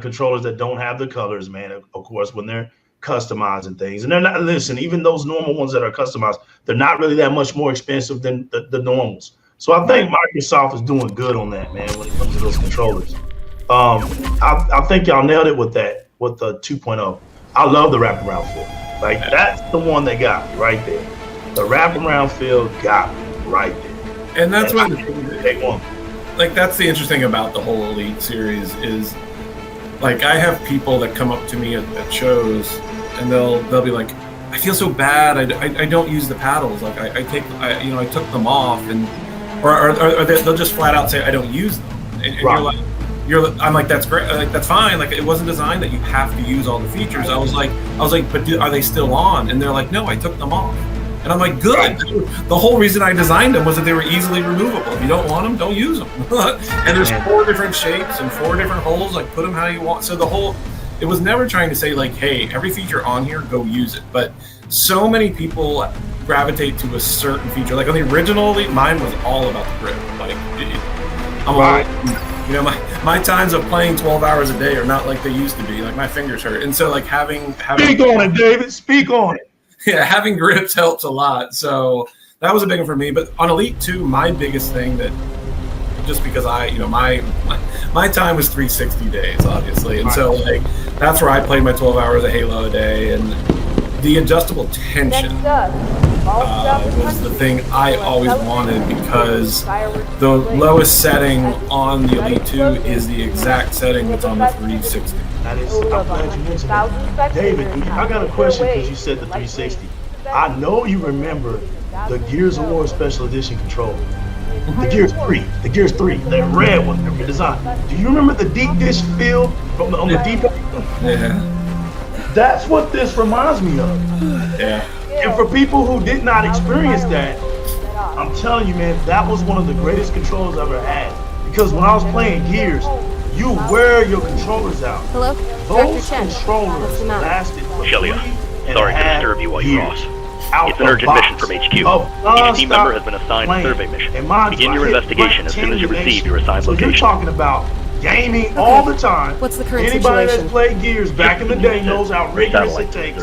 controllers that don't have the colors, man, of course, when they're customizing things. And they're not, listen, even those normal ones that are customized, they're not really that much more expensive than the normals. So I think Microsoft is doing good on that, man, when it comes to those controllers. I think y'all nailed it with that, with the 2.0. I love the wraparound feel. Like, that's the one that got me right there. The wraparound feel got me right there. And that's what they want. Like, that's the interesting thing about the whole Elite series is, like, I have people that come up to me at shows, and they'll be like, I feel so bad. I don't use the paddles. Like, I took them off, and or they'll just flat out say I don't use them. And Right. I'm like, that's great. Like, that's fine. Like, it wasn't designed that you have to use all the features. I was like, but are they still on? And they're like, no, I took them off. And I'm like, good. Right. The whole reason I designed them was that they were easily removable. If you don't want them, don't use them. And there's 4 different shapes and 4 different holes. Like, put them how you want. So it was never trying to say, like, hey, every feature on here, go use it. But so many people gravitate to a certain feature. Like, on the original Elite, mine was all about the grip. Like, you know, my times of playing 12 hours a day are not like they used to be. Like, my fingers hurt. And so, like, having Speak on it, David. Speak on it. Yeah, having grips helps a lot. So that was a big one for me. But on Elite 2, my biggest thing that, just because my time was 360 days, obviously. And so, like, that's where I played my 12 hours of Halo a day. And the adjustable tension was the thing I always wanted, because the lowest setting on the Elite 2 is the exact setting that's on the 360. That is, I'm glad you mentioned that. David, I got a question because you said the 360. I know you remember the Gears of War Special Edition controller. The Gears 3, that red one, the design. Do you remember the deep dish feel on the D-pad? Yeah. That's what this reminds me of. Yeah. And for people who did not experience that, I'm telling you, man, that was one of the greatest controllers I've ever had. Because when I was playing Gears, you wear your controllers out. Hello? Those controllers lasted for Shelia, sorry to disturb you while you cross. It's an urgent mission from HQ. Each team member has been assigned a survey mission. Begin your investigation as soon as you receive your assigned location. You're talking about gaming all the time. What's the current Anybody situation? that's played Gears back in the day knows how rigorous it takes.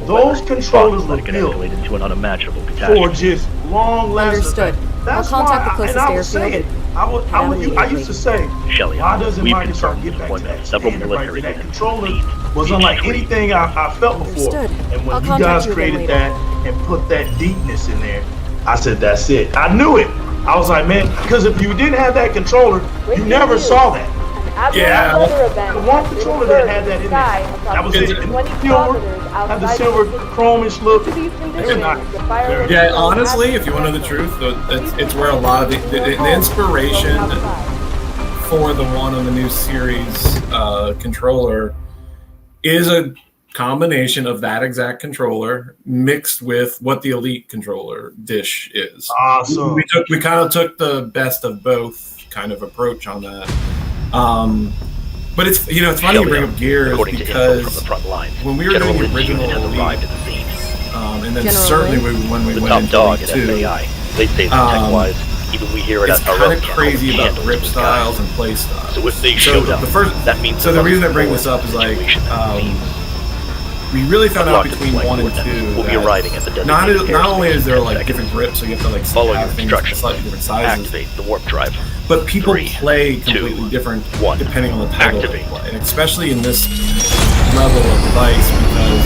Those controllers were built to an unimaginable for catastrophe. just long lasting. Understood. I'll contact the closest airfield. I used to say, Shelia, why doesn't we've Microsoft confirmed get the back to deployment that of several standard military right? That units. controller was unlike anything I felt before. Understood. And when I'll you contact guys you again created later. that and put that deepness in there, I said, that's it. I knew it. I was like, man, because if you didn't have that controller, you never saw that. Yeah. The one controller that had that in there, that was it. And silver, had the silver chromish look. It's not very Yeah, honestly, if you want to know the truth, it's where a lot of the inspiration for the one on the new series controller is a combination of that exact controller mixed with what the Elite controller dish is. awesome. We kind of took the best of both kind of approach on that. But it's it's funny you bring up Gears because from the front lines, when we were doing the original has Elite, arrived at the scene. and then General certainly Lynn? when we The went top into dog at Elite 2, FAI. They say that tech-wise, even we hear it it's at our kind of own crazy about handles grip in the styles sky. and play styles. So if they So showed up, the first, that means so the reason I bring this up is like we really found out between 1 and 2 we'll be that arriving at the not designated only is there like airspace in 10 different grips, so you have to like Follow have your things instructions. slightly different sizes, Activate the warp drive. but people 3, play completely 2, different 1. depending on the title they Activate. play, and especially in this level of device, because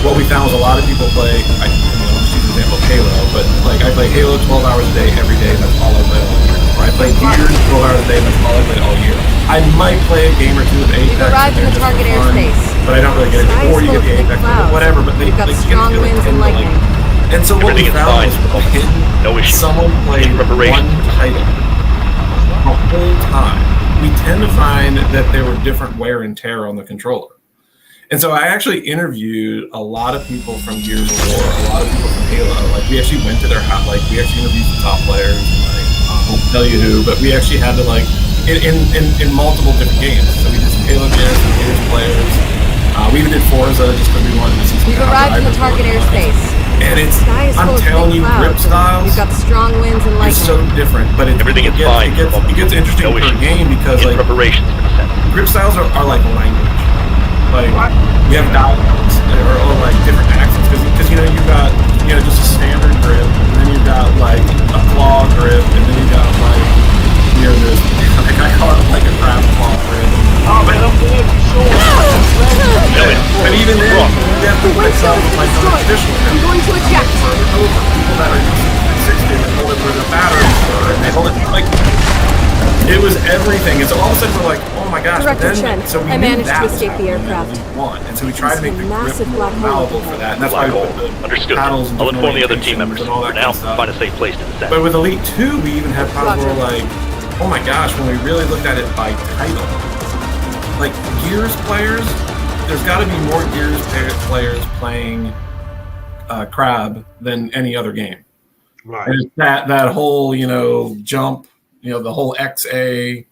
what we found was a lot of people play. I'm just using the example of Halo, but like I play Halo 12 hours a day every day. That's all I play all year. Or I play Gears 12 hours a day. That's all I play all year. I might play a game or two of Apex. We've arrived in the just for target fun, airspace. but I don't really get it. Sky Or is you get full the of thick Apex, clouds. whatever. But We've got they strong get winds and into, like- lightning. And so what we Everything is found fine was for the moment. No when issue. someone played Preparation. one title the whole time, we tend to find that there were different wear and tear on the controller. And so I actually interviewed a lot of people from Gears of War, a lot of people from Halo. Like we actually went to their house, like we actually interviewed the top players. And, like I won't tell you who, but we actually had to like in multiple different games. So we did some Halo games, some Gears players. We even did Forza just because we wanted to see some. We've arrived in the target airspace. And it's, Sky is full I'm of telling thick you, clouds. grip styles. We've got strong winds and It's so lightning. different, but Everything is fine. It gets interesting No per issue. game because In like preparations for Grip styles are like language. Like, you have dialogues or like different accents because you know you've got just a standard grip, and then you've got like a claw grip, and then you've got like this like I call it like a crab claw grip. Oh man, I'm glad you showed me. But even then, you have to put some like traditional grip. I'm going to eject. Over people that are using 60 and hold it where the batteries were, and they hold it like. It was everything, and so all of a sudden we're like, oh my gosh! Director then, Chen, so we I managed to escape the was aircraft. And so we tried to make the grip more malleable for that, and that's why we put the Understood. paddles and I'll inform the other team members. and all that For now, kind of stuff. find a safe place to descend. But with Elite 2, we even had times where like, oh my gosh, when we really looked at it by title, like Gears players, there's got to be more Gears players playing Crab than any other game. Right. And that whole jump. The whole XA,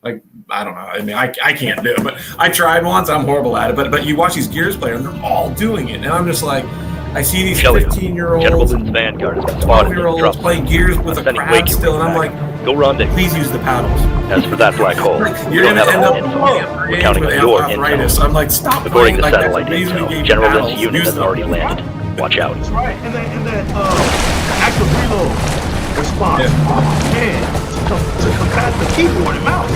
like, I don't know. I mean, I can't do it, but I tried once. I'm horrible at it. But you watch these Gears players, and they're all doing it. And I'm just like, I see these 15-year-olds, Vanguard has been spotted 12-year-olds playing Gears with a crab still, and I'm like, go rendezvous. Please use the paddles. As for that black hole, You're going to end up we're counting on your arthritis. I'm like, stop According to playing. satellite intel, General Lynn's unit has already landed. Watch out. That's right. And that active reload response. Man. To combat the keyboard and mouse.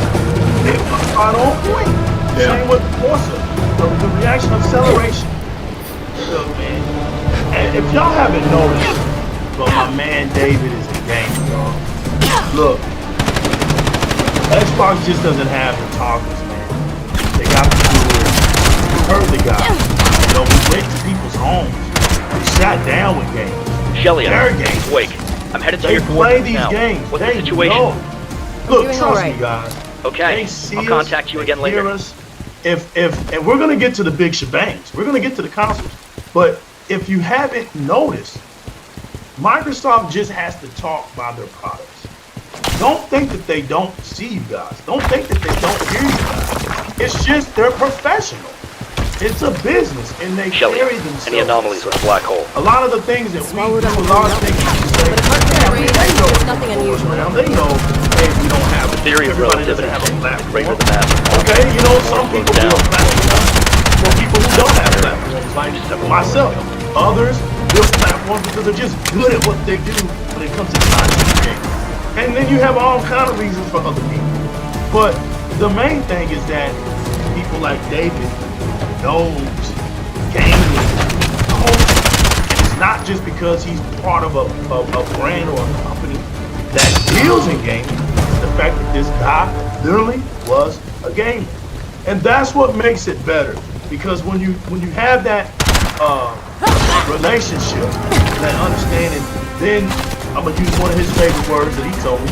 It was right on point. Same with Forza, the reaction acceleration. Look, man. And if y'all haven't noticed, but my man David is a gamer, y'all. Look, Xbox just doesn't have the talkers, man. They got the doers. You heard the guy. We went to people's homes. We sat down with games. Shelly, their games. Wake. I'm headed to they your play these now. games. What's they the situation? Know. Look, trust me, guys. Okay, I'll contact you again later. Us. And we're gonna get to the big shebangs. We're gonna get to the consoles. But if you haven't noticed, Microsoft just has to talk about their products. Don't think that they don't see you guys. Don't think that they don't hear you guys. It's just they're professional. It's a business, and they carry themselves. Any anomalies with a black hole? A lot of the things that we do, a lot of things we say, they know nothing unusual. They know, hey, we don't have the theory of relativity have a platform. Greater than that. Okay, some people do a platform for people who don't have platforms, like myself. Others build platforms because they're just good at what they do when it comes to content games. And then you have all kind of reasons for other people. But the main thing is that people like David knows gaming. And it's not just because he's part of a brand or a company that deals in gaming. The fact that this guy literally was a gamer, and that's what makes it better. Because when you have that relationship, that understanding, then I'm gonna use one of his favorite words that he told me.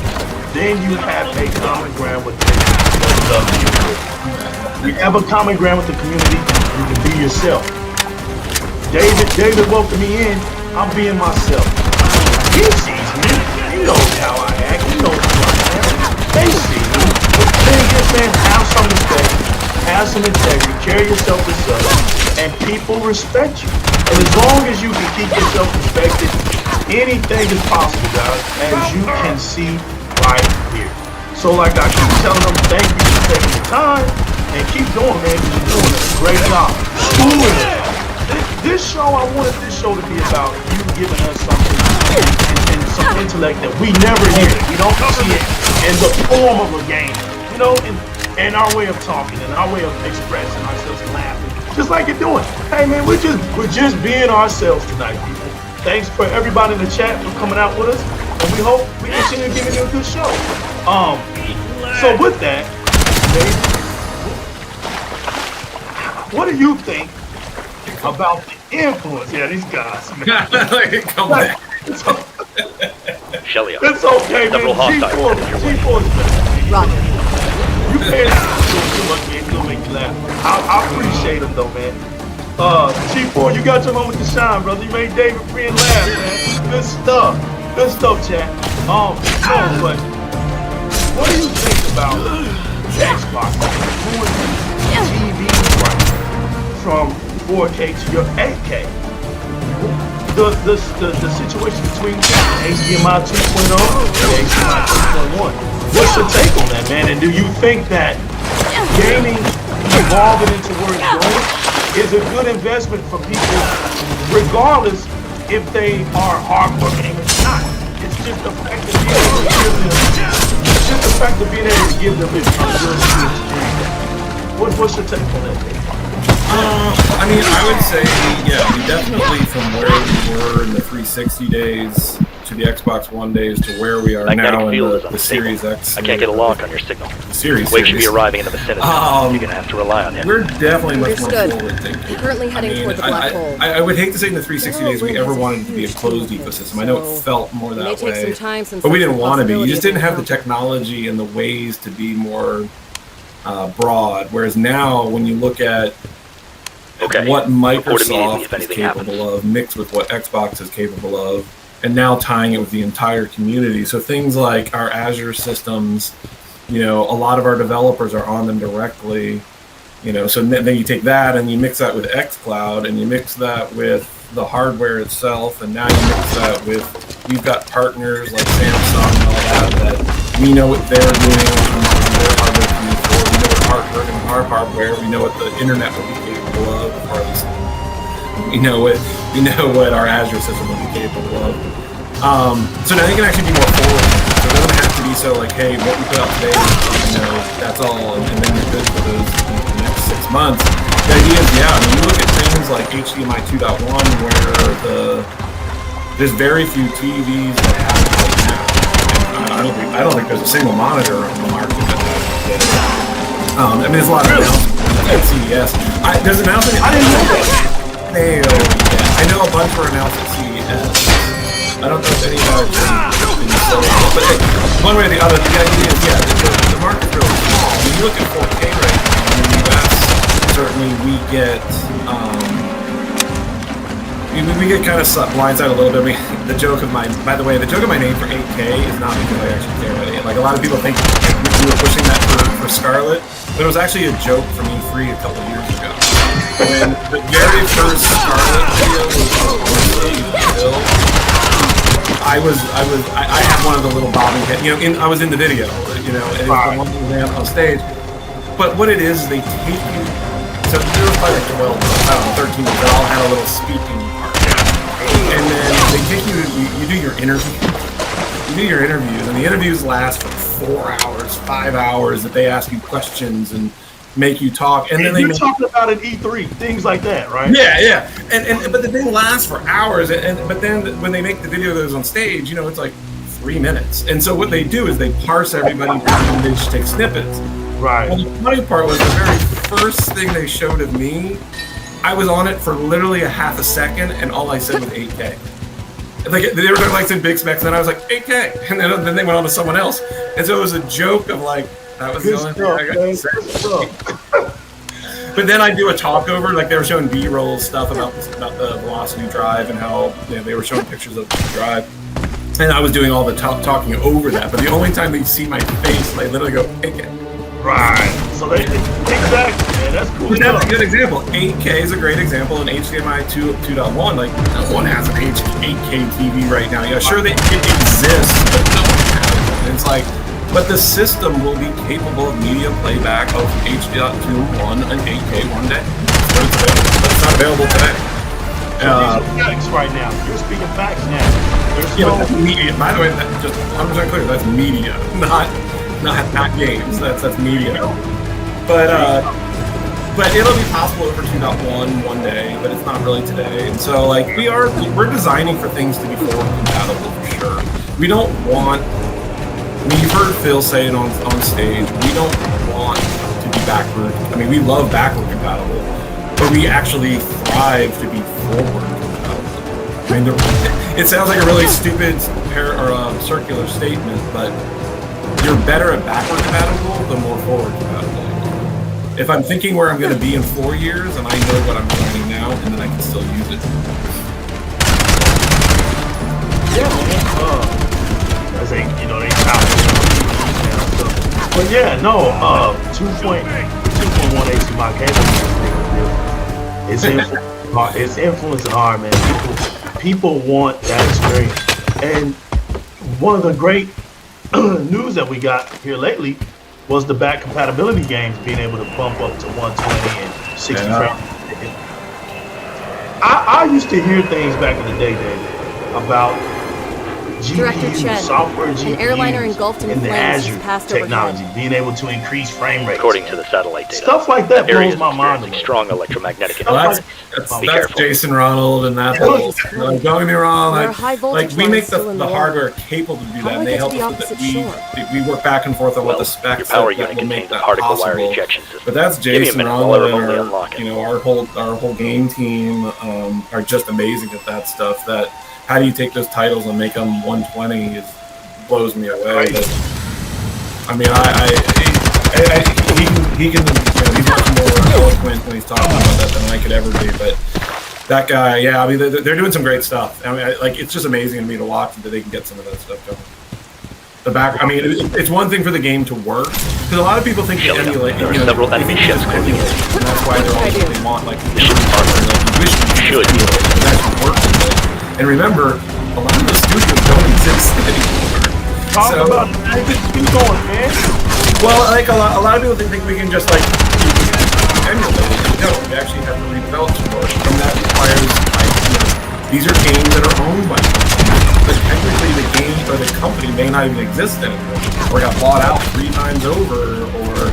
Then you have a common ground with the you have a common ground with the community. You can be yourself. David welcomed me in. I'm being myself. He sees me. He knows how I act. He knows who I am. They see me. But then just saying, have some respect, have some integrity, carry yourself with self, and people respect you. And as long as you can keep yourself respected, anything is possible, guys, as you can see right here. So like I keep telling them, thank you for taking the time. And keep going, man, because you're doing a great job. This show, I wanted this show to be about you giving us something and some intellect that we never hear. We don't see it in the form of a game, and our way of talking and our way of expressing ourselves and laughing, just like you're doing. Hey, man, we're just being ourselves tonight, people. Thanks for everybody in the chat for coming out with us, and we hope we continue giving you a good show. So with that, Dave, what do you think about the influence? Yeah, these guys. Come back. Shelly, it's okay, man. G4 is better. Roger. You pay too much, man. It's gonna make you laugh. I appreciate him, though, man. G4, you got your moment to shine, brother. You made David free and laugh, man. Good stuff. Good stuff, chat. But what do you think about Xbox TV right from 4K to your 8K? The situation between HDMI 2.0 and HDMI 2.1. What's your take on that, man? And do you think that gaming evolving into where it's going is a good investment for people, regardless if they are hardcore gamers or not. It's just the fact of being able to give them. It's just the fact of being able to give them a good experience. What's your take on that? I mean, I would say, yeah, we definitely from where we were in the 360 days to the Xbox One days to where we are now in the Series X. I can't get a lock on your signal. The Series. Wake should be arriving in the vicinity. You're gonna have to rely on him. We're definitely much more Understood. forward thinking. We're currently heading toward the black hole. I would hate to say in the 360 days we ever wanted to be a closed ecosystem. I know it felt more that It may take way, some time since but we that's didn't a want to be. You possibility just didn't have the encounter. technology and the ways to be more broad. Whereas now, when you look at what Microsoft is capable of, mixed with what Xbox is capable of, and now tying it with the entire community. So things like our Azure systems, you know, a lot of our developers are on them directly, you know, so then you take that and you mix that with xCloud and you mix that with the hardware itself, and now you mix that with, we've got partners like Samsung and all that we know what they're doing on their hardware coming forward. We know what our hardware, we know what the internet will be capable of, or at least we know what our Azure system will be capable of. So now you can actually be more forward. So it doesn't have to be so like, hey, what we put out today, you know, that's all, and then you're good for those the next 6 months. The idea is, yeah, I mean, you look at things like HDMI 2.1, where there's very few TVs that have it right now. And I don't think there's a single monitor on the market that has it. I mean, there's a lot of announcements at CES. There's an announcement. I didn't know that. I know a bunch were announced at CES. I don't know if any of that but hey, one way or the other, the idea is, yeah, the market's really small. When you look at 4K right now in the US, certainly we get kind of blindsided a little bit. The joke of my name for 8K is not because I actually care about it. Like, a lot of people think we were pushing that for Scarlet, but it was actually a joke for E3 a couple of years ago. When the very first Scarlet video was built, I had one of the little bobbing heads, you know, I was in the video, you know, and it was the one that was on stage. But what it is, they take you, so there was probably like 12, I don't know, 13, that all had a little speaking part. And then they take you, you do your interview. You do your interviews, and the interviews last for 4 hours, 5 hours, that they ask you questions and make you talk. And then you're talking about an E3, things like that, right? Yeah. But the thing lasts for hours, but then when they make the video that was on stage, you know, it's like 3 minutes. And so what they do is they parse everybody down and they just take snippets. Right. Well, the funny part was the very first thing they showed of me, I was on it for literally a half a second, and all I said was 8K. Like, they were like some big specs, and then I was like 8K, and then they went on to someone else, and so it was a joke of like, that was the only thing I got to say. But then I do a talk over, like they were showing B-roll stuff about the Velocity drive and how, you know, they were showing pictures of the drive, and I was doing all the talking over that. But the only time they see my face, they literally go 8K. Right. So exactly, man. That's cool. But that's a good example. 8K is a great example, and HDMI 2.1, like, no one has an 8K TV right now. Yeah, sure, it exists, but no one has it. And it's like, but the system will be capable of media playback of H.2.1 and 8K one day. But it's not available today. These are facts right now. You're speaking facts now. There's no media. By the way, just 100% clear, that's media, not games. That's media. But it'll be possible over 2.1 one day, but it's not really today. And so, like, we're designing for things to be forward compatible for sure. We don't want. I mean, you've heard Phil say it on stage. We don't want to be backward. I mean, we love backward compatible, but we actually thrive to be forward compatible. I mean, it sounds like a really stupid circular statement, but you're better at backward compatible the more forward compatible you are. If I'm thinking where I'm going to be in 4 years, and I know what I'm learning now, and then I can still use it. Yeah, as they, you know, they count. But yeah, no, 2.1 HDMI cable. It's influencing hard, man. People want that experience, and one of the great news that we got here lately was the back compatibility games being able to bump up to 120 and 60 frames. I used to hear things back in the day, David, about GPU, software GPUs, an airliner engulfed in the flames Azure passed technology, overhead. being able to increase frame rates. According to the satellite data, Stuff like that area blows is my mind. experiencing strong electromagnetic Well, interference. Be that's careful. Jason Ronald and that. Don't get me wrong. Like we make the hardware capable to do that, and they help us with it. We work back and forth on what the specs your power that unit will contains make a that particle wire possible. ejection system. But that's Give me a Jason minute while I Ronald remotely and unlock it. our whole game team are just amazing at that stuff. That how do you take those titles and make them 120 blows me away. Right. That, I mean, he can he's much more eloquent when he's talking about that than I could ever be. But that guy, yeah, I mean, they're doing some great stuff. I mean, it's just amazing to me to watch that they can get some of that stuff going. I mean, it's one thing for the game to work because a lot of people think they emulate. They think it's emulate, and that's why they want like you wish you should actually work with it. And remember, a lot of the studios don't exist anymore. Talk about keep going, man. Well, like a lot of people think we can just like emulate it. No, we actually have to redevelop some more, and that requires these are games that are owned by companies, but technically the game or the company may not even exist anymore, or got bought out 3 times over, or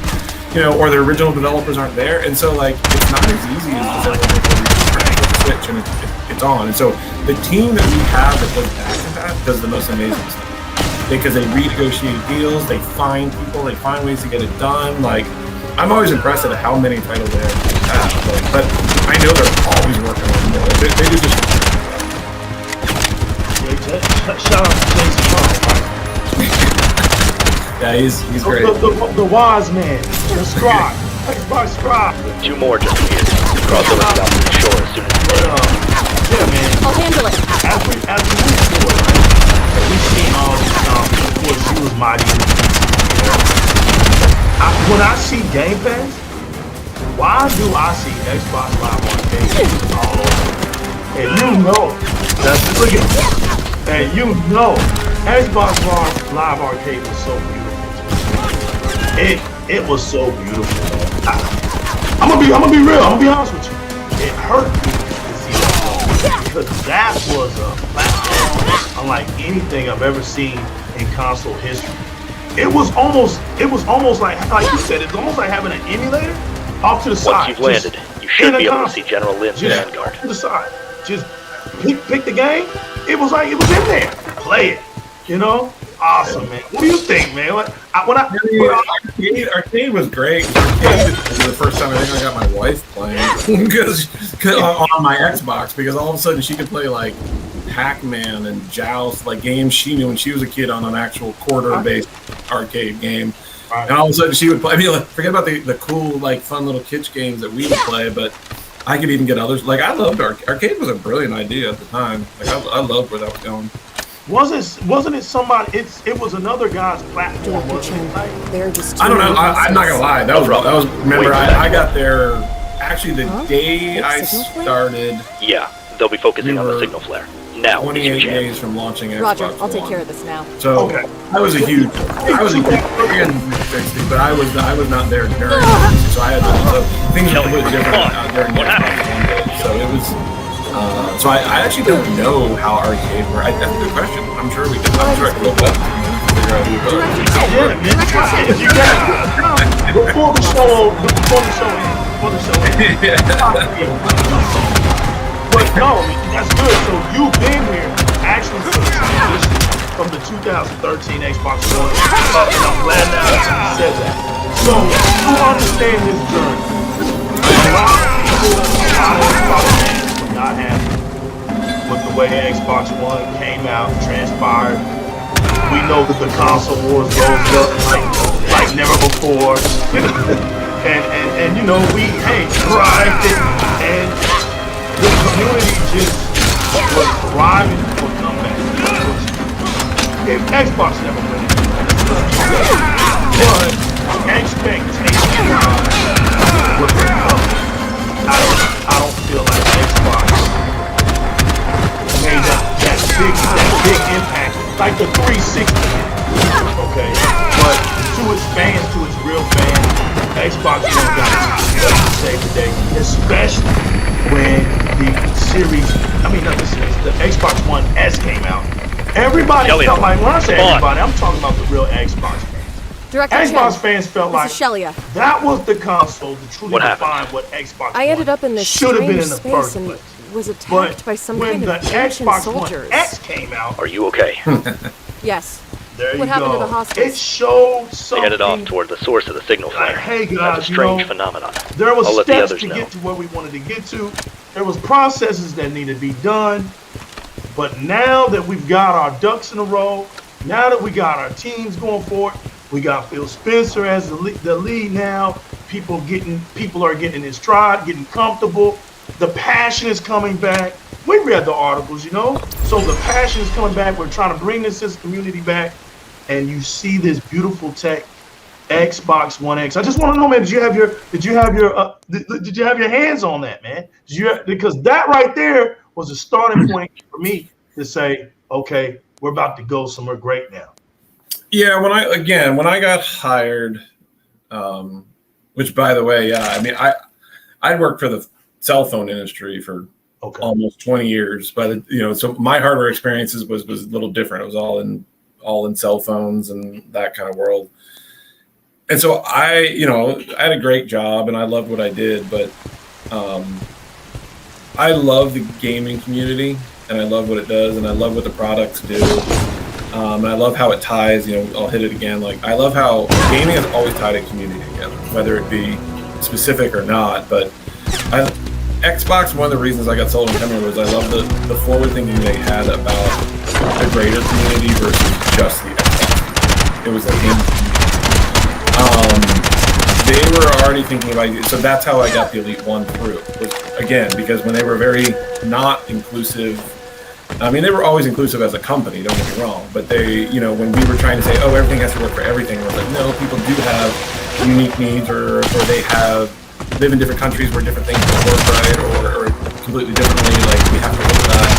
the original developers aren't there, and so like it's not as easy as everyone thinks. The switch and it's on, and so the team that we have that does back to that does the most amazing stuff. Because they renegotiate deals, they find people, they find ways to get it done. Like, I'm always impressed at how many titles they have. But I know they're always working on more. They do just. Shout out to Jason Ronald. Yeah, he's great. The wise man, the scribe, Xbox scribe. 2 more just appeared. Cross over to the opposite shore as soon as yeah, man. I'll handle it. As we move forward, we've seen all these of course, you was mighty in the when I see Game Pass, why do I see Xbox Live Arcade all over? And you know, look at and you know, Xbox Live Arcade was so beautiful. It was so beautiful, man. I'm gonna be real. I'm gonna be honest with you. It hurt me to see that because that was a platform unlike anything I've ever seen in console history. It was almost like you said, it's almost like having an emulator off to the side. Once you've landed, you should be able to see General Lin's Vanguard. To the side. Just pick the game. It was like it was in there. Play it. You know? Awesome, man. What do you think, man? Arcade was great. Arcade was the first time I think I got my wife playing because on my Xbox, because all of a sudden she could play like Pac-Man and Joust, like games she knew when she was a kid on an actual quarter-based arcade game. And all of a sudden she would play. I mean, like, forget about the cool, like, fun little kitsch games that we would play, but I could even get others. Like, I loved arcade was a brilliant idea at the time. Like, I loved where that was going. Wasn't it somebody? It was another guy's platform. Wasn't it? They're just I don't know. I'm not gonna lie. That was. Remember, I got there actually the day I started. Yeah, they'll be focusing on the signal flare. Now, 28 days from launching Xbox Roger, I'll take One. care of this now. So I was a huge fan of 360, but I was not there during 360, so I had to. So things were completely different during the Xbox One day. So it was. So I actually don't know how arcade works. That's a good question. I'm sure we can. I'm sure I can look up. If you got before the show ends. But no, that's good. So you've been here actually since from the 2013 Xbox One. And I'm glad now that you said that. So you understand this journey. A lot of Xbox fans were not happy with the way Xbox One came out, transpired. We know that the console wars goes up like never before. and you know, we tried it, and the community just was thriving for comeback. If Xbox never went it, but expectation was coming. I don't feel like Xbox made that big impact like the 360. Okay, but to its fans, to its real especially when the Xbox One S came out. Everybody felt like, when I say everybody, I'm talking about the real Xbox fans. Xbox fans felt like that was the console to truly define what Xbox I ended up in this should have been in the space first and place. was attacked by some kind of ancient Xbox soldiers. One X came out. Are you okay? Yes. There what happened to the hospice? It showed something. They headed off toward the source of the signal flare. Hey guys, that's a strange phenomenon. There was I'll let steps the others to know. get to where we wanted to get to. There was processes that needed to be done. But now that we've got our ducks in a row, now that we got our teams going forward, we got Phil Spencer as the lead now. People are getting in stride, getting comfortable. The passion is coming back. We read the articles, so the passion is coming back. We're trying to bring this community back, and you see this beautiful tech, Xbox One X. I just want to know, man, did you have your hands on that, man? Because that right there was a starting point for me to say, okay, we're about to go somewhere great now. Yeah, when I got hired, which by the way, I worked for the cell phone industry for almost 20 years, but so my hardware experiences was a little different. It was all in cell phones and that kind of world. And so I had a great job and I loved what I did, but I love the gaming community and I love what it does and I love what the products do. And I love how it ties, I'll hit it again. Like, I love how gaming has always tied a community together, whether it be specific or not. But Xbox, one of the reasons I got sold in Denton was I love the forward thinking they had about the greater community versus just the Xbox. It was like they were already thinking about it. So that's how I got the Elite One through. Again, because when they were very not inclusive, they were always inclusive as a company, don't get me wrong, but they, when we were trying to say, oh, everything has to work for everything, it was like, no, people do have unique needs or they live in different countries where different things work right or completely differently, like we have to look at that.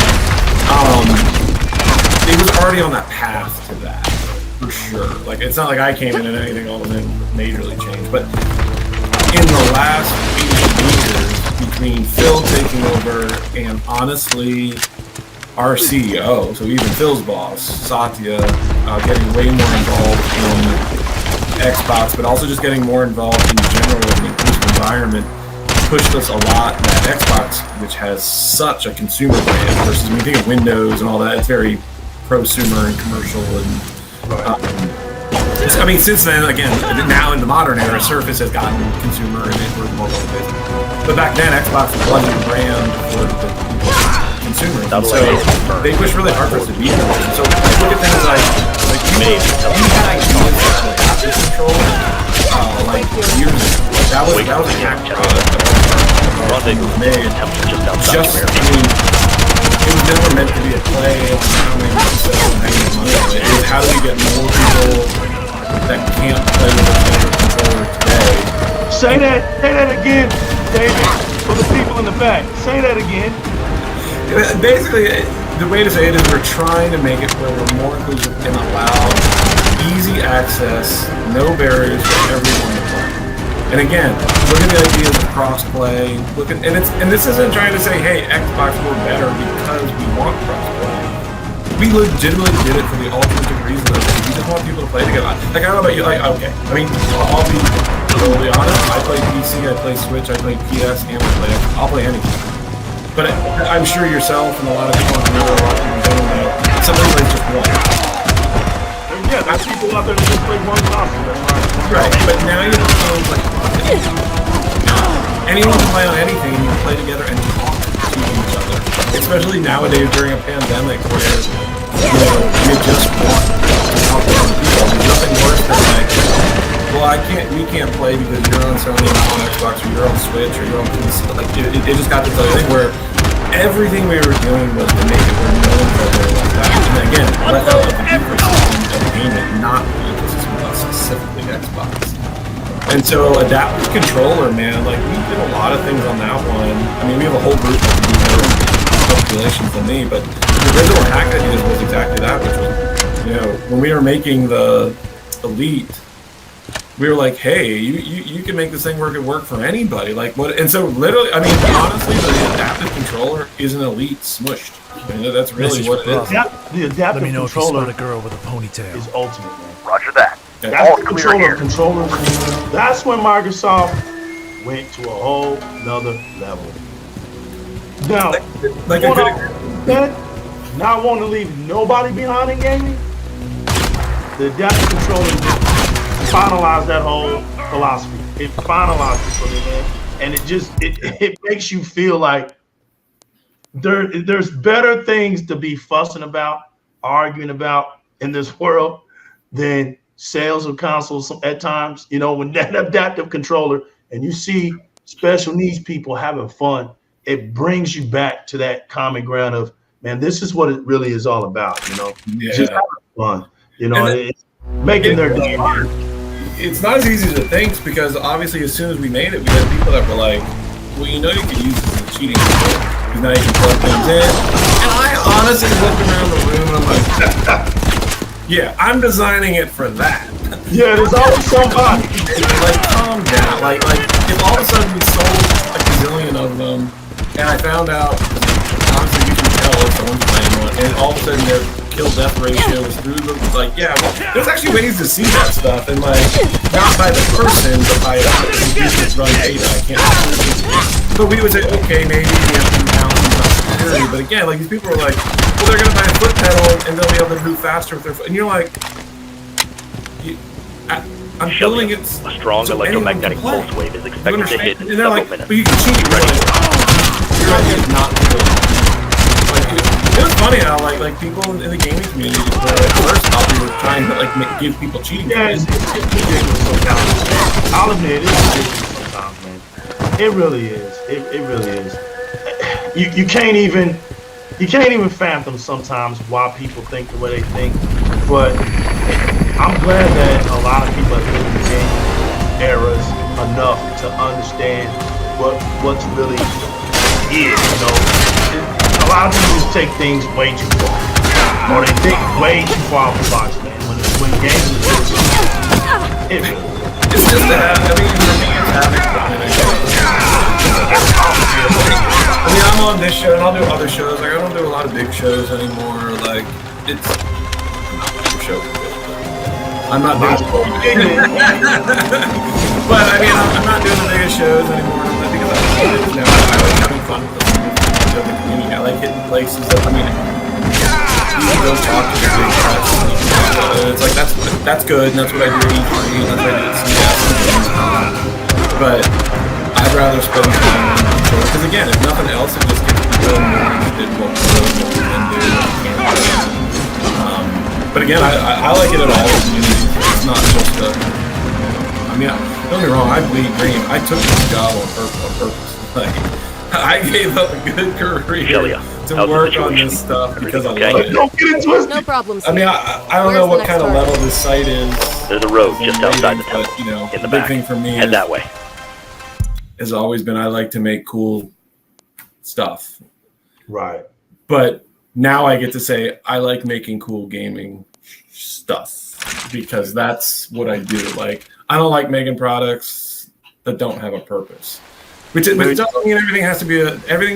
It was already on that path to that, for sure. Like, it's not like I came in and anything all of a sudden majorly changed, but in the last 8 years, between Phil taking over and honestly, our CEO, so even Phil's boss, Satya, getting way more involved in Xbox, but also just getting more involved in general in the inclusive environment, pushed us a lot. That Xbox, which has such a consumer brand, versus when you think of Windows and all that, it's very prosumer and commercial. And since then, again, now in the modern era, Surface has gotten consumer and we're mobile based. But back then, Xbox was a brand for the consumers. And so they push really hard for us to be there. So I look at things like you had ideas like asset control years ago. That was a hack product that was made. It was never meant to be a play. It was how do we get more people that can't play with a standard controller today? Say that again, David, for the people in the back. Say that again. Basically, the way to say it is we're trying to make it where we're more inclusive and allow easy access, no barriers for everyone to play. And again, look at the ideas of cross-play. And this isn't trying to say, hey, Xbox, we're better because we want cross-play. We legitimately did it for the ultimate reason of we just want people to play together. Like, I don't know about you, I'll be totally honest. I play PC, I play Switch, I play PS, and I'll play anything. But I'm sure yourself and a lot of people on the road, a lot of people don't know, somebody plays just one. Yeah, there's people out there that just play one console. Right, but now you have like anyone can play on anything and you can play together and talk to each other. Especially nowadays during a pandemic where you just want to talk to other people. There's nothing worse than like, well, we can't play because you're on Sony, you're on Xbox, or you're on Switch, or you're on PC. Like it just got to the thing where everything we were doing was to make it where no one felt like that. And again, let out the ecosystem of gaming, not the ecosystem of specifically Xbox. And so adaptive controller, man, like we did a lot of things on that one. We have a whole group of better calculations than me, but the original hack that did was exactly that, which was, when we were making the Elite, we were like, hey, you can make this thing work for anybody. Like what? And so literally, I mean, honestly, the adaptive controller is an elite smushed. I mean, that's really what it is. The adaptive Let me know if you controller spot a girl with a ponytail. is ultimate, man. Roger that. That's the controller of controllers. That's when Microsoft went to a whole nother level. Now, not want to leave nobody behind in gaming. The adaptive controller finalized that whole philosophy. It finalized it for me, man, and it makes you feel like there's better things to be fussing about, arguing about in this world than sales of consoles at times. You know, when that adaptive controller and you see special needs people having fun, it brings you back to that common ground of, man, this is what it really is all about, you know? Just having fun, you know, it's making their day. It's not as easy as it thinks, because obviously as soon as we made it, we had people that were like, well, you know, you could use this as a cheating tool, because now you can plug things in. And I honestly looked around the room and I'm like, yeah, I'm designing it for that. Yeah, there's always somebody. Like, calm down. Like if all of a sudden we sold a gazillion of them, and I found out, honestly, you can tell if someone's playing one, and all of a sudden their kill-death ratio is through the, like, yeah, well, there's actually ways to see that stuff, and like, not by the person, but by the business run data. I can't remember. But we would say, okay, maybe we have to balance on security, but again, like, these people are like, well, they're going to buy a foot pedal, and they'll be able to move faster with their foot, and you're like, I'm building it. A strong electromagnetic pulse wave is expected to hit in several minutes. But you can cheat. You're like, not good. Like, it was funny how like people in the gaming community were at first were trying to like give people cheating. Yeah, it's ridiculous sometimes. I'll admit it's ridiculous sometimes, man. It really is. It really is. You can't even fathom sometimes why people think the way they think, but I'm glad that a lot of people have been in the game eras enough to understand what's really is. You know, a lot of people just take things way too far, or they think way too far off the box, man. When games is just, it's just that. I mean, for me, it's having fun. I mean, I'm on this show, and I'll do other shows. Like, I don't do a lot of big shows anymore. Like, it's not much of a show. I'm not doing but I mean, I'm not doing the biggest shows anymore because I like having fun with the community. I like hitting places that, I mean, you go talk to the big press. It's like, that's good, and that's what I do at E3, and that's what I do at CS. But I'd rather spend time on the show, because again, if nothing else, it just gets people more interested in what we can do. But again, I like it at all. It's not just a, I mean, don't get me wrong, I bleed green. I took this job on purpose. Like, I gave up a good career to work on this stuff because I love it. Don't get into it. No problem, sir. I mean, I don't know what kind of level this site is. There's a road just outside the temple. But, you know, in the big back. thing for me Head that way. has always been I like to make cool stuff. Right. But now I get to say I like making cool gaming stuff because that's what I do. Like, I don't like making products that don't have a purpose, which doesn't mean everything has to be everything doesn't